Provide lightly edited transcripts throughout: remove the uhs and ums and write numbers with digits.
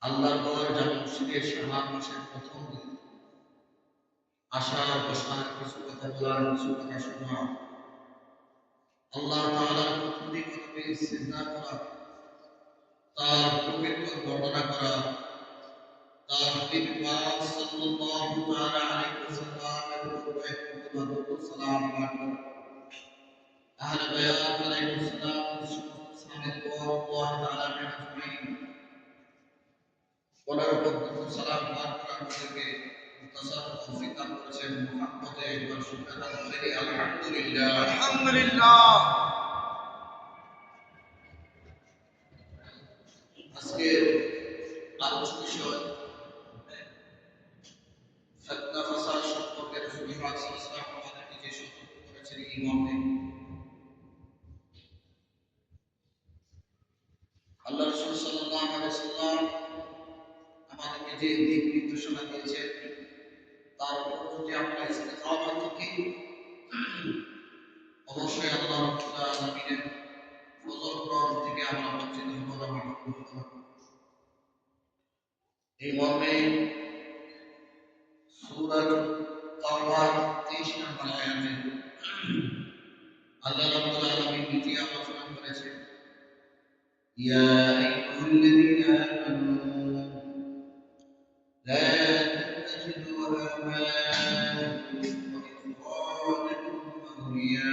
আল্লাহর ঘর যা মসজিদের শাবান মাসের প্রথম দিন আসার বসার কিছু কথা বলার কিছু কথা শোনা আল্লাহ তাআলার প্রতি কতবে সিজদা করা তার পবিত্র বর্ণনা করা তার হাবিব পাক সাল্লাল্লাহু তাআলা আলাইহি ওয়াসাল্লামের উপরে দরুদ সালাম পাঠ করা আহলে বায়াত আলাইহিস সালাম সালামের পর আল্লাহ তাআলা আজমাইন বলার উপর দরুদ সালাম পাঠ করার পরে মুখতাসার তৌফিক দান করেছেন মুহাম্মদে একবার শুকর আদায় করে আলহামদুলিল্লাহ আলহামদুলিল্লাহ। আজকে আলোচ্য বিষয় ফিতনা ফাসাদ সম্পর্কে রাসূল পাক সাল্লাল্লাহু আলাইহি ওয়াসাল্লাম আমাদেরকে যে সতর্ক করেছেন এই মর্মে আল্লাহ রাসূল সাল্লাল্লাহু আলাইহি ওয়াসাল্লাম আমাদেরকে যে দিক নির্দেশনা দিয়েছেন তার উপর যদি আমরা ইস্তেকামত থাকি অবশ্যই আল্লাহ রাব্বুল আলামিনের ফজল রহম থেকে আমরা বঞ্চিত হব না মাহরুম হব। এই মর্মে সূরা তাওবার 23 নম্বর আয়াতে আল্লাহ রাব্বুল আলামিন নিজে আলোচনা করেছেন ইয়া আইয়ুহাল্লাযীনা আমানু লা তাত্তাখিযু আমানাকুম ওয়া ইখওয়ানাকুম আউলিয়া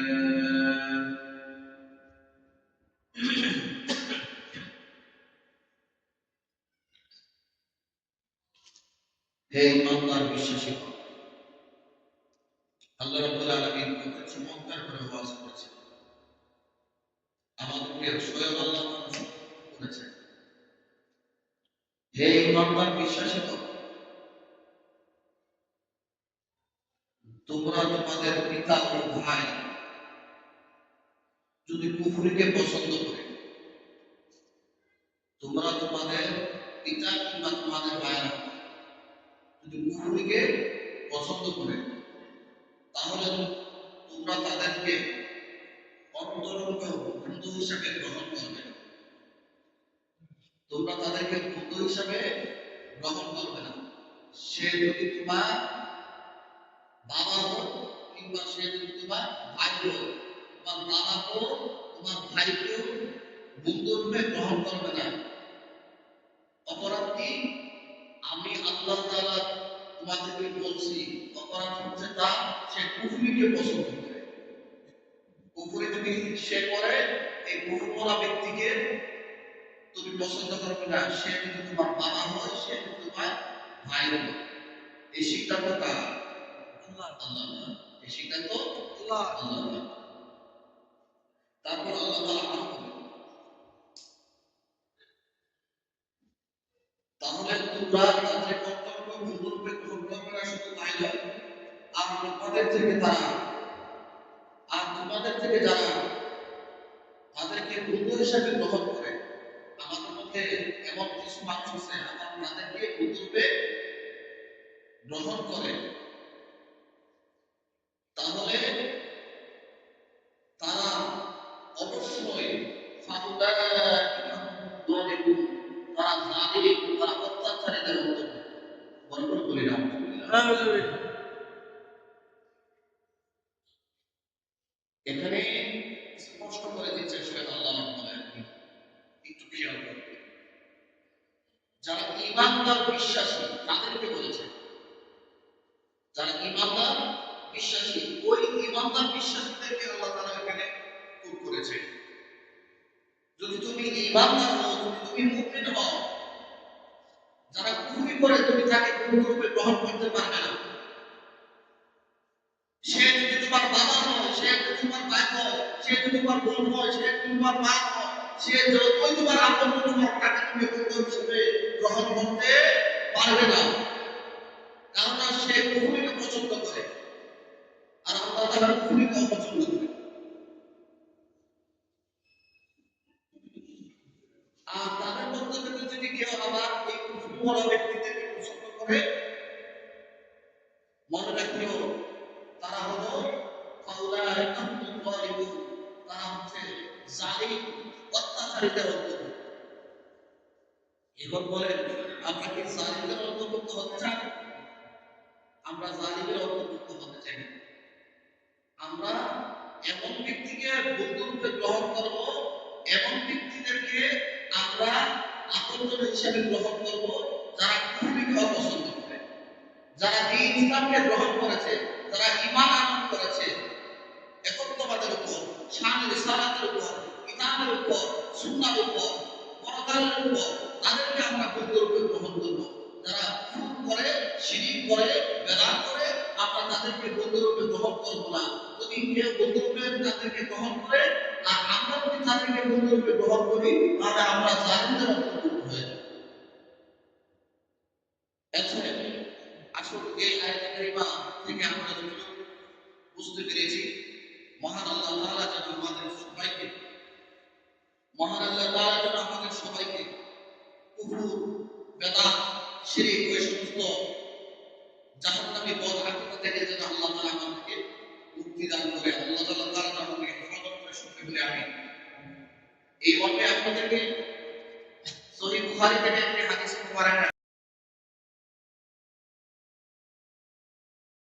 হে ইমানদার বিশ্বাসী আল্লাহ রাব্বুল আলামিন কত চমৎকার করে ওয়াজ করেছেন আমাদেরকে স্বয়ং আল্লাহ করেছেন হে ইমানদার বিশ্বাসী তোমরা তোমাদের পিতা ও ভাই যদি কুফরিকে পছন্দ করে তোমরা তোমাদের পিতা কিংবা তোমাদের ভাইরা যদি কুফরিকে পছন্দ করে তাহলে তোমরা তাদেরকে অন্তরঙ্গ বন্ধু হিসাবে গ্রহণ করবে তোমরা তাদেরকে বন্ধু হিসাবে গ্রহণ করবে না সে যদি তোমার বাবা হোক কিংবা সে যদি তোমার ভাই হোক তোমার বাবা হোক তোমার ভাইকেও বন্ধু রূপে গ্রহণ করবে না অপরাধ কি আমি আল্লাহ তাআলা তোমাদেরকে বলছি অপরাধ হচ্ছে তা সে কুফরিকে পছন্দ করে কুফরি যদি সে করে এই কুফর করা ব্যক্তিকে তুমি পছন্দ করবে না সে যদি তোমার বাবা হয় সে যদি তোমার ভাই হয় এই সিদ্ধান্ত কার আল্লাহ এই সিদ্ধান্ত আল্লাহ তারপর আল্লাহ তাআলা তাহলে তোমরা তাদের কর্তব্য বন্ধুরূপে গ্রহণ করবে না শুধু তাই নয় আর তোমাদের থেকে যারা তাদেরকে বন্ধু হিসাবে গ্রহণ করে আমাদের মধ্যে এমন কিছু মানুষ আছে আমার তাদেরকে বন্ধুরূপে গ্রহণ করে তাহলে তারা অবশ্যই তারা অত্যাচারীদের অন্তর্ভুক্ত বড় করে বলি না এখানে স্পষ্ট করে দিচ্ছে স্বয়ং আল্লাহ রাব্বুল আলামিন একটু খেয়াল করবে যারা ঈমানদার বিশ্বাসী তাদেরকে বলেছে যারা ঈমানদার বিশ্বাসী ওই ঈমানদার বিশ্বাসীদেরকে আল্লাহ তাআলা এখানে উল্লেখ করেছে যদি তুমি ঈমানদার হও যদি তুমি মুমিন হও যারা কুফরি করে তুমি তাকে বন্ধুরূপে গ্রহণ করতে পারবে না সে যদি তোমার বাবা হয় সে যদি তোমার ভাই হয় সে যদি তোমার বোন হয় সে যদি তোমার মা হয় সে যতই তোমার আপন হয় তাকে তুমি বন্ধু হিসেবে গ্রহণ করতে পারবে না কারণ সে কুফরিকে পছন্দ করে আর আল্লাহ তাআলা কুফরিকে অপছন্দ করে আর তাদের মধ্যে থেকে যদি কেউ আবার এই কুফরি করা ব্যক্তিদেরকে পছন্দ করে মনে রাখিও তারা হলো তারা হচ্ছে জালিম অত্যাচারীদের অন্তর্ভুক্ত এখন বলেন, আমরা কি জালিমদের অন্তর্ভুক্ত হতে চাই? আমরা জালিমের অন্তর্ভুক্ত হতে চাই না। আমরা এমন ব্যক্তিকে বন্ধুরূপে গ্রহণ করব, এমন ব্যক্তিদেরকে আমরা আপনজন হিসেবে গ্রহণ করব যারা কুফরিকে অপছন্দ করে, যারা এই ইসলামকে গ্রহণ করেছে, যারা ঈমান আনয়ন করেছে একত্ববাদের উপর, শানে রিসালাতের উপর, কিতাবের উপর, সুন্নাহর উপর, পরকালের উপর, তাদেরকে আমরা বন্ধুরূপে গ্রহণ করব। যারা কুফর করে, শিরক করে, বেদাত করে, আমরা তাদেরকে বন্ধুরূপে গ্রহণ করব না। যদি কেউ বন্ধুরূপে তাদেরকে গ্রহণ করে আর আমরা যদি তাদেরকে বন্ধুরূপে গ্রহণ করি, তাহলে আমরা জালিমদের অন্তর্ভুক্ত হয়ে যাব। এছাড়া আসলে এই আয়াত কারিমা থেকে আমরা যতটুকু বুঝতে পেরেছি, মহান আল্লাহ তাআলা যেন আমাদের সবাইকে কুফর, বেদাত, শিরক, ওই সমস্ত জাহান্নামী পথ আকৃতি থেকে যেন আল্লাহ তাআলা আমাদেরকে মুক্তি দান করে, আল্লাহ তাআলা আমাদেরকে হেফাজত করে সুখে বলে আমিন। এই মর্মে আপনাদেরকে সহিহ বুখারী থেকে একটি হাদিস মুবারক